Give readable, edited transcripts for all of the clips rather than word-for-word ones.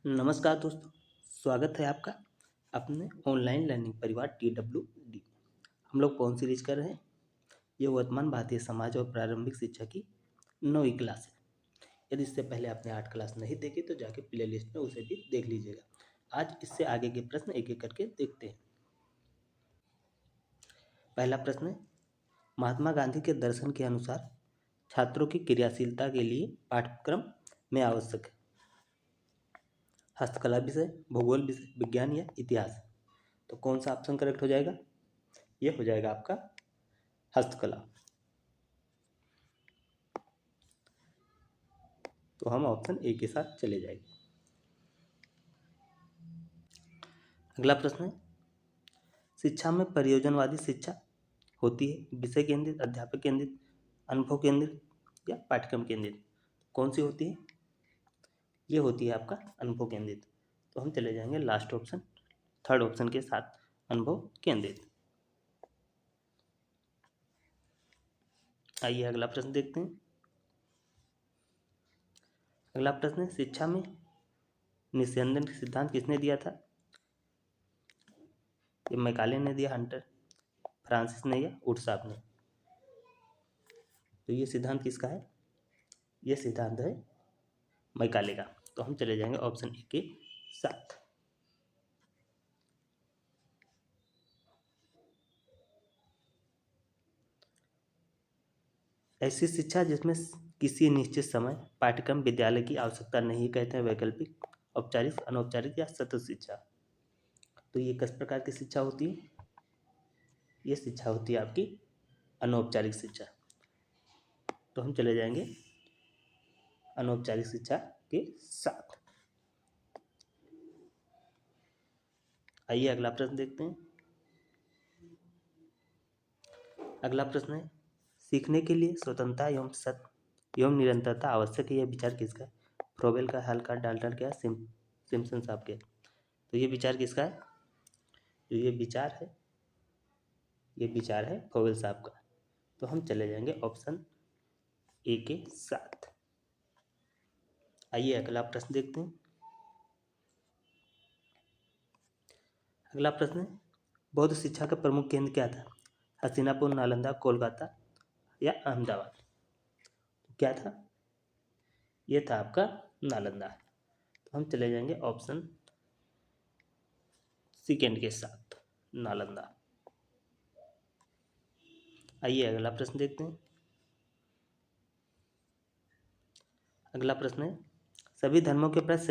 नमस्कार दोस्तों, स्वागत है आपका अपने ऑनलाइन लर्निंग परिवार TWD। हम लोग कौन सीरीज कर रहे हैं? ये वर्तमान भारतीय समाज और प्रारंभिक शिक्षा की 9वीं क्लास है। यदि इससे पहले आपने 8 क्लास नहीं देखी तो जाके प्ले लिस्ट में उसे भी देख लीजिएगा। आज इससे आगे के प्रश्न एक एक करके देखते हैं। पहला प्रश्न है, महात्मा गांधी के दर्शन के अनुसार छात्रों की क्रियाशीलता के लिए पाठ्यक्रम में आवश्यक है हस्तकला विषय, भूगोल विषय, विज्ञान या इतिहास। तो कौन सा ऑप्शन करेक्ट हो जाएगा? ये हो जाएगा आपका हस्तकला। तो हम ऑप्शन ए के साथ चले जाएंगे। अगला प्रश्न है, शिक्षा में प्रयोजनवादी शिक्षा होती है विषय केंद्रित, अध्यापक केंद्रित, अनुभव केंद्रित या पाठ्यक्रम केंद्रित? कौन सी होती है? ये होती है आपका अनुभव केंद्रित। तो हम चले जाएंगे लास्ट ऑप्शन, थर्ड ऑप्शन के साथ, अनुभव केंद्रित। आइए अगला प्रश्न देखते हैं। अगला प्रश्न है, शिक्षा में निस्यंदन सिद्धांत किसने दिया था? ये मैकाले ने दिया, हंटर, फ्रांसिस ने या वुड साहब ने? तो ये सिद्धांत किसका है? ये सिद्धांत है मैकाले का। तो हम चले जाएंगे ऑप्शन ए के साथ। ऐसी शिक्षा जिसमें किसी निश्चित समय पाठ्यक्रम विद्यालय की आवश्यकता नहीं, कहते हैं वैकल्पिक, औपचारिक, अनौपचारिक या सतत शिक्षा। तो ये किस प्रकार की शिक्षा होती है? ये शिक्षा होती है आपकी अनौपचारिक शिक्षा। तो हम चले जाएंगे अनौपचारिक शिक्षा के साथ। आइए अगला प्रश्न देखते हैं। अगला प्रश्न है, सीखने के लिए स्वतंत्रता एवं निरंतरता आवश्यक है, यह विचार किसका है? फ्रोबेल का, हल का, डाल्टन का, सिम्पसन साहब के? तो ये विचार किसका है? तो ये विचार है फ्रोबेल साहब का। तो हम चले जाएंगे ऑप्शन ए के साथ। आइए अगला प्रश्न देखते हैं। अगला प्रश्न है, बौद्ध शिक्षा का प्रमुख केंद्र क्या था? हस्तिनापुर, नालंदा, कोलकाता या अहमदाबाद? क्या था? ये था आपका नालंदा। तो हम चले जाएंगे ऑप्शन सेकेंड के साथ, नालंदा। आइए अगला प्रश्न देखते हैं। अगला प्रश्न है, सभी धर्मों के प्रति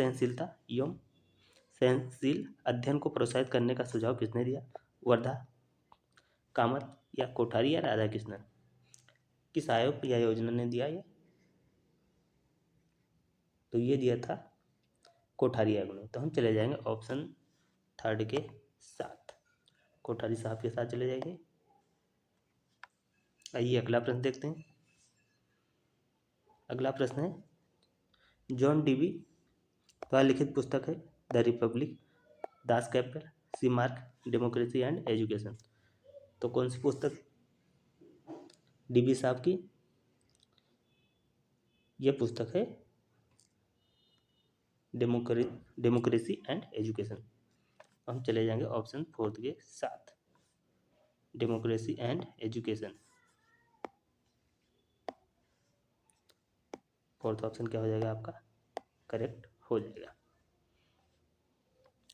सहनशील अध्ययन को प्रोत्साहित करने का सुझाव किसने दिया? वर्धा, कामत या कोठारी या राधा कृष्णन? किस आयोग या योजना ने दिया ये? तो ये दिया था कोठारी आयोग ने। तो हम चले जाएंगे ऑप्शन थर्ड के साथ, कोठारी साहब के साथ चले जाएंगे। आइए अगला प्रश्न देखते हैं। अगला प्रश्न है, जॉन डीवी द्वारा लिखित पुस्तक है the Republic, Das Kapital, C mark, democracy and education. तो कौन सी पुस्तक डीवी साहब की? यह पुस्तक है डेमोक्रेसी एंड एजुकेशन। हम चले जाएंगे ऑप्शन फोर्थ के साथ, democracy and education. Fourth option क्या हो जाएगा आपका? करेक्ट हो जाएगा।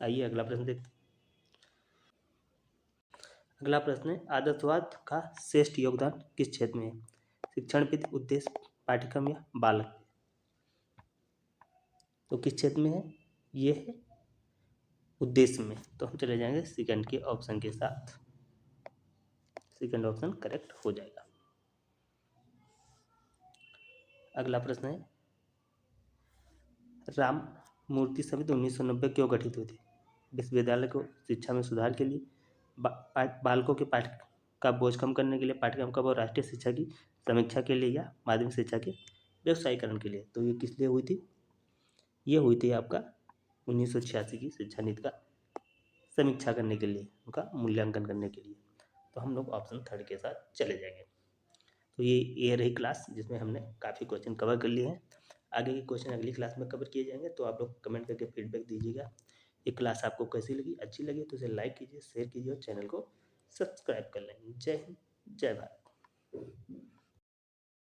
आइए अगला प्रश्न देखते हैं। अगला प्रश्न है, आदर्शवाद का श्रेष्ठ योगदान किस क्षेत्र में है? शिक्षण विधि, उद्देश्य, पाठ्यक्रम या बालक? तो किस क्षेत्र में है? ये है उद्देश्य में। तो हम चले जाएंगे सेकंड के ऑप्शन के साथ, सेकंड ऑप्शन करेक्ट हो जाएगा। अगला प्रश्न है, राम मूर्ति समिति 1990 क्यों गठित हुई थी? विश्वविद्यालय को शिक्षा में सुधार के लिए, बालकों के पाठ्य का बोझ कम करने के लिए, पाठ्यक्रम का और राष्ट्रीय शिक्षा की समीक्षा के लिए या माध्यमिक शिक्षा के व्यवसायीकरण के लिए? तो ये किस लिए हुई थी? ये हुई थी आपका 1986 की शिक्षा नीति का समीक्षा करने के लिए, उनका मूल्यांकन करने के लिए। तो हम लोग ऑप्शन थर्ड के साथ चले जाएंगे। तो ये रही क्लास जिसमें हमने काफ़ी क्वेश्चन कवर कर लिए हैं। आगे के क्वेश्चन अगली क्लास में कवर किए जाएंगे, तो आप लोग कमेंट करके फीडबैक दीजिएगा। ये क्लास आपको कैसी लगी, अच्छी लगी तो इसे लाइक कीजिए, शेयर कीजिए और चैनल को सब्सक्राइब कर लें। जय हिंद, जय भारत।